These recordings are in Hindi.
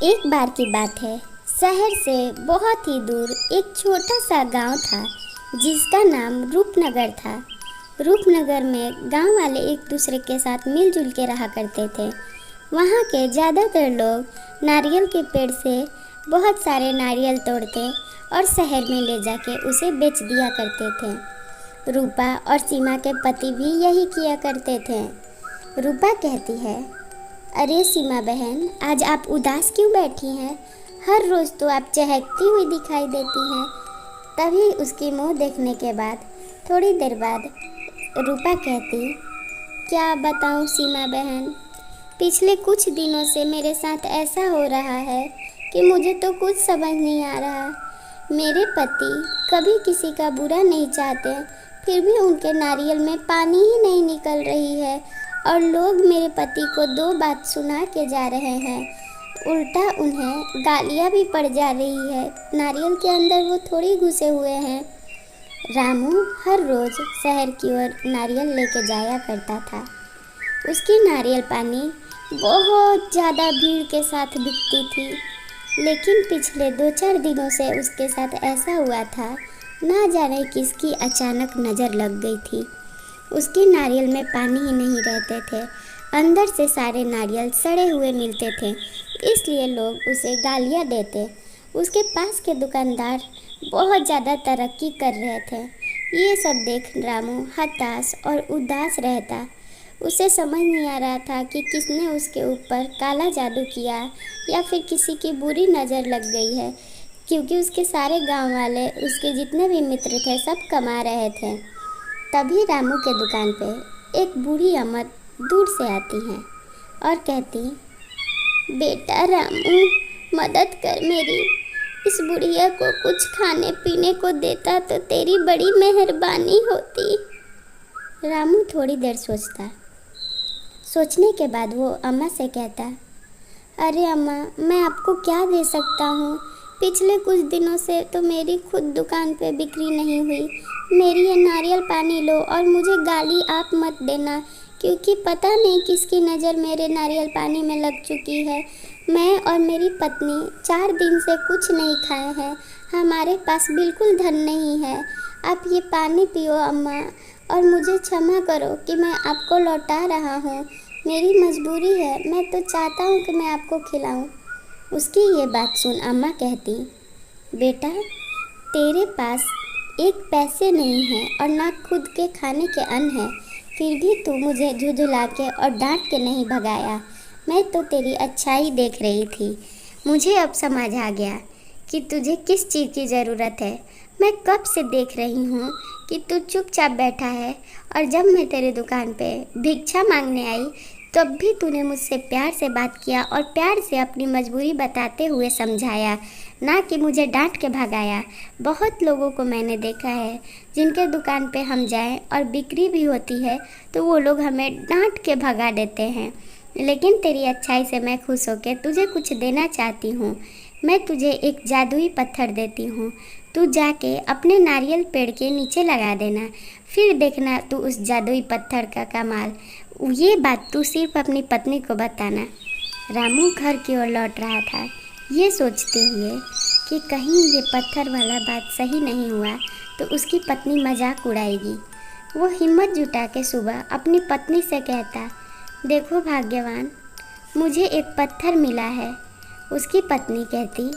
एक बार की बात है। शहर से बहुत ही दूर एक छोटा सा गांव था जिसका नाम रूपनगर था। रूपनगर में गांव वाले एक दूसरे के साथ मिलजुल के रहा करते थे। वहाँ के ज़्यादातर लोग नारियल के पेड़ से बहुत सारे नारियल तोड़ते और शहर में ले जाके उसे बेच दिया करते थे। रूपा और सीमा के पति भी यही किया करते थे। रूपा कहती है, अरे सीमा बहन, आज आप उदास क्यों बैठी हैं? हर रोज़ तो आप चहकती हुई दिखाई देती हैं। तभी उसकी मुंह देखने के बाद थोड़ी देर बाद रूपा कहती, क्या बताऊं सीमा बहन, पिछले कुछ दिनों से मेरे साथ ऐसा हो रहा है कि मुझे तो कुछ समझ नहीं आ रहा। मेरे पति कभी किसी का बुरा नहीं चाहते, फिर भी उनके नारियल में पानी ही नहीं निकल रही है और लोग मेरे पति को दो बात सुना के जा रहे हैं। उल्टा उन्हें गालियाँ भी पड़ जा रही है। नारियल के अंदर वो थोड़ी घुसे हुए हैं। रामू हर रोज़ शहर की ओर नारियल लेके जाया करता था। उसकी नारियल पानी बहुत ज़्यादा भीड़ के साथ बिकती थी, लेकिन पिछले 2-4 दिनों से उसके साथ ऐसा हुआ था, ना जाने किसकी अचानक नज़र लग गई थी। उसके नारियल में पानी ही नहीं रहते थे, अंदर से सारे नारियल सड़े हुए मिलते थे, इसलिए लोग उसे गालियाँ देते। उसके पास के दुकानदार बहुत ज़्यादा तरक्की कर रहे थे। ये सब देख रामू हताश और उदास रहता। उसे समझ नहीं आ रहा था कि किसने उसके ऊपर काला जादू किया या फिर किसी की बुरी नज़र लग गई है, क्योंकि उसके सारे गांव वाले, उसके जितने भी मित्र थे, सब कमा रहे थे। तभी रामू के दुकान पे एक बूढ़ी अम्मा दूर से आती हैं और कहती, बेटा रामू, मदद कर मेरी। इस बुढ़िया को कुछ खाने पीने को देता तो तेरी बड़ी मेहरबानी होती। रामू थोड़ी देर सोचता। सोचने के बाद वो अम्मा से कहता, अरे अम्मा, मैं आपको क्या दे सकता हूँ? पिछले कुछ दिनों से तो मेरी खुद दुकान पे बिक्री नहीं हुई। मेरी ये नारियल पानी लो और मुझे गाली आप मत देना, क्योंकि पता नहीं किसकी नज़र मेरे नारियल पानी में लग चुकी है। मैं और मेरी पत्नी 4 दिन से कुछ नहीं खाए हैं। हमारे पास बिल्कुल धन नहीं है। आप ये पानी पियो अम्मा, और मुझे क्षमा करो कि मैं आपको लौटा रहा हूँ। मेरी मजबूरी है, मैं तो चाहता हूँ कि मैं आपको खिलाऊँ। उसकी ये बात सुन अम्मा कहती, बेटा, तेरे पास एक पैसे नहीं है और ना खुद के खाने के अन्न है, फिर भी तू मुझे झुझुला के और डांट के नहीं भगाया। मैं तो तेरी अच्छाई देख रही थी। मुझे अब समझ आ गया कि तुझे किस चीज़ की ज़रूरत है। मैं कब से देख रही हूँ कि तू चुपचाप बैठा है, और जब मैं तेरे दुकान पे भिक्षा मांगने आई तब भी तूने मुझसे प्यार से बात किया और प्यार से अपनी मजबूरी बताते हुए समझाया, ना कि मुझे डांट के भगाया। बहुत लोगों को मैंने देखा है जिनके दुकान पे हम जाएं और बिक्री भी होती है तो वो लोग हमें डांट के भगा देते हैं, लेकिन तेरी अच्छाई से मैं खुश होकर तुझे कुछ देना चाहती हूँ। मैं तुझे एक जादुई पत्थर देती हूँ। तू जाके अपने नारियल पेड़ के नीचे लगा देना, फिर देखना तू उस जादुई पत्थर का कमाल। ये बात तू सिर्फ अपनी पत्नी को बताना। रामू घर की ओर लौट रहा था, ये सोचते हुए कि कहीं ये पत्थर वाला बात सही नहीं हुआ तो उसकी पत्नी मजाक उड़ाएगी। वो हिम्मत जुटा के सुबह अपनी पत्नी से कहता, देखो भाग्यवान, मुझे एक पत्थर मिला है। उसकी पत्नी कहती,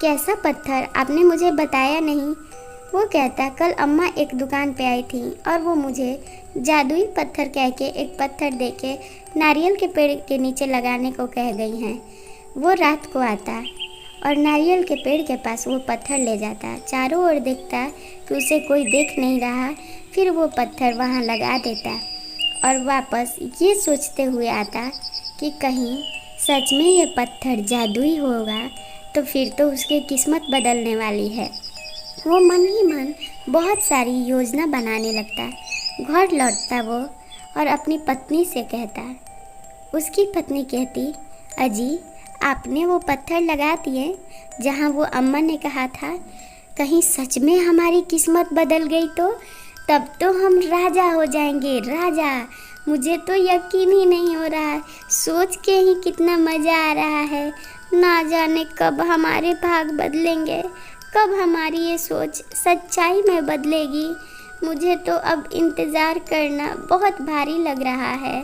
कैसा पत्थर? आपने मुझे बताया नहीं। वो कहता, कल अम्मा एक दुकान पे आई थी और वो मुझे जादुई पत्थर कह के एक पत्थर दे के नारियल के पेड़ के नीचे लगाने को कह गई हैं। वो रात को आता और नारियल के पेड़ के पास वो पत्थर ले जाता, चारों ओर देखता कि उसे कोई देख नहीं रहा, फिर वो पत्थर वहाँ लगा देता और वापस ये सोचते हुए आता कि कहीं सच में ये पत्थर जादुई होगा तो फिर तो उसकी किस्मत बदलने वाली है। वो मन ही मन बहुत सारी योजना बनाने लगता। घर लौटता वो और अपनी पत्नी से कहता। उसकी पत्नी कहती, अजी, आपने वो पत्थर लगा दिए जहाँ वो अम्मा ने कहा था? कहीं सच में हमारी किस्मत बदल गई तो? तब तो हम राजा हो जाएंगे, राजा। मुझे तो यकीन ही नहीं हो रहा, सोच के ही कितना मज़ा आ रहा है। ना जाने कब हमारे भाग बदलेंगे, कब हमारी ये सोच सच्चाई में बदलेगी। मुझे तो अब इंतज़ार करना बहुत भारी लग रहा है।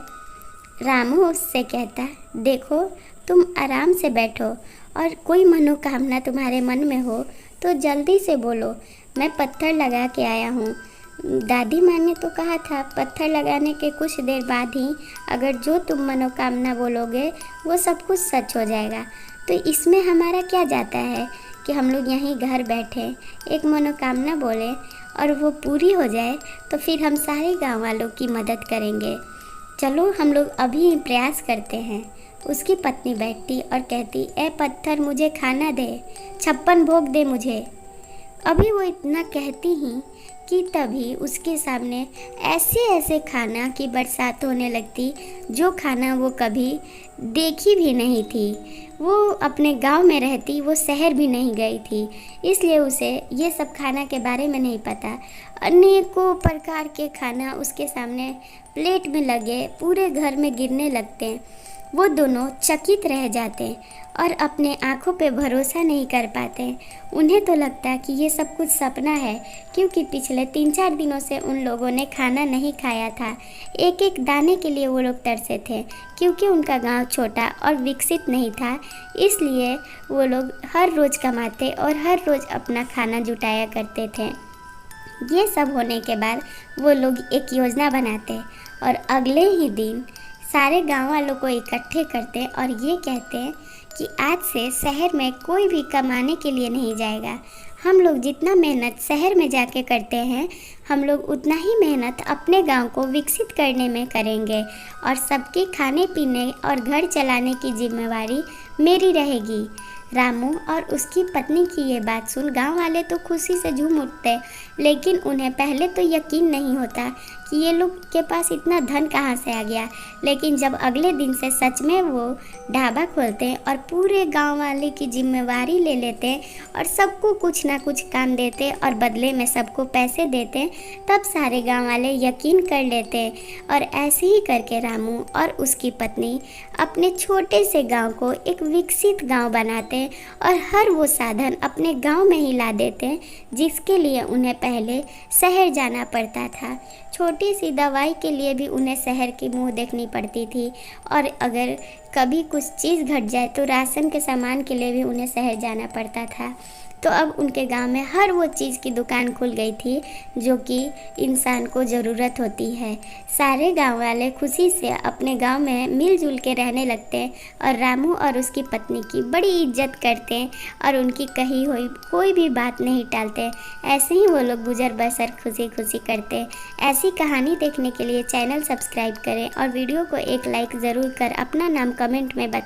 रामू उससे कहता, देखो तुम आराम से बैठो और कोई मनोकामना तुम्हारे मन में हो तो जल्दी से बोलो, मैं पत्थर लगा के आया हूँ। दादी माँ ने तो कहा था पत्थर लगाने के कुछ देर बाद ही अगर जो तुम मनोकामना बोलोगे वो सब कुछ सच हो जाएगा। तो इसमें हमारा क्या जाता है कि हम लोग यहीं घर बैठे एक मनोकामना बोले और वो पूरी हो जाए तो फिर हम सारे गांव वालों की मदद करेंगे। चलो हम लोग अभी प्रयास करते हैं। उसकी पत्नी बैठती और कहती, ए पत्थर मुझे खाना दे, 56 भोग दे मुझे। अभी वो इतना कहती ही कि तभी उसके सामने ऐसे ऐसे खाना की बरसात होने लगती जो खाना वो कभी देखी भी नहीं थी। वो अपने गांव में रहती, वो शहर भी नहीं गई थी, इसलिए उसे ये सब खाना के बारे में नहीं पता। अनेकों प्रकार के खाना उसके सामने प्लेट में लगे पूरे घर में गिरने लगते हैं। वो दोनों चकित रह जाते और अपने आँखों पे भरोसा नहीं कर पाते। उन्हें तो लगता कि ये सब कुछ सपना है, क्योंकि पिछले 3-4 दिनों से उन लोगों ने खाना नहीं खाया था। एक एक दाने के लिए वो लोग तरसे थे, क्योंकि उनका गांव छोटा और विकसित नहीं था, इसलिए वो लोग हर रोज़ कमाते और हर रोज़ अपना खाना जुटाया करते थे। ये सब होने के बाद वो लोग एक योजना बनाते और अगले ही दिन सारे गांव वालों को इकट्ठे करते और ये कहते कि आज से शहर में कोई भी कमाने के लिए नहीं जाएगा। हम लोग जितना मेहनत शहर में जाके करते हैं, हम लोग उतना ही मेहनत अपने गांव को विकसित करने में करेंगे और सबके खाने पीने और घर चलाने की जिम्मेवारी मेरी रहेगी। रामू और उसकी पत्नी की ये बात सुन गांव वाले तो खुशी से झूम उठते, लेकिन उन्हें पहले तो यकीन नहीं होता कि ये लोग के पास इतना धन कहाँ से आ गया। लेकिन जब अगले दिन से सच में वो ढाबा खोलते और पूरे गांव वाले की जिम्मेवारी ले लेते और सबको कुछ ना कुछ काम देते और बदले में सबको पैसे देते, तब सारे गांव वाले यकीन कर लेते। और ऐसे ही करके रामू और उसकी पत्नी अपने छोटे से गांव को एक विकसित गांव बनाते और हर वो साधन अपने गांव में ही ला देते जिसके लिए उन्हें पहले शहर जाना पड़ता था। छोटी सी दवाई के लिए भी उन्हें शहर की मुंह देखनी पड़ती थी, और अगर कभी कुछ चीज़ घट जाए तो राशन के सामान के लिए भी उन्हें शहर जाना पड़ता था। तो अब उनके गांव में हर वो चीज़ की दुकान खुल गई थी जो कि इंसान को ज़रूरत होती है। सारे गांव वाले खुशी से अपने गांव में मिलजुल के रहने लगते और रामू और उसकी पत्नी की बड़ी इज्जत करते और उनकी कही हुई कोई भी बात नहीं टालते। ऐसे ही वो लोग गुजर बसर खुशी खुशी करते। ऐसी कहानी देखने के लिए चैनल सब्सक्राइब करें और वीडियो को एक लाइक ज़रूर कर अपना नाम कमेंट में बताएं।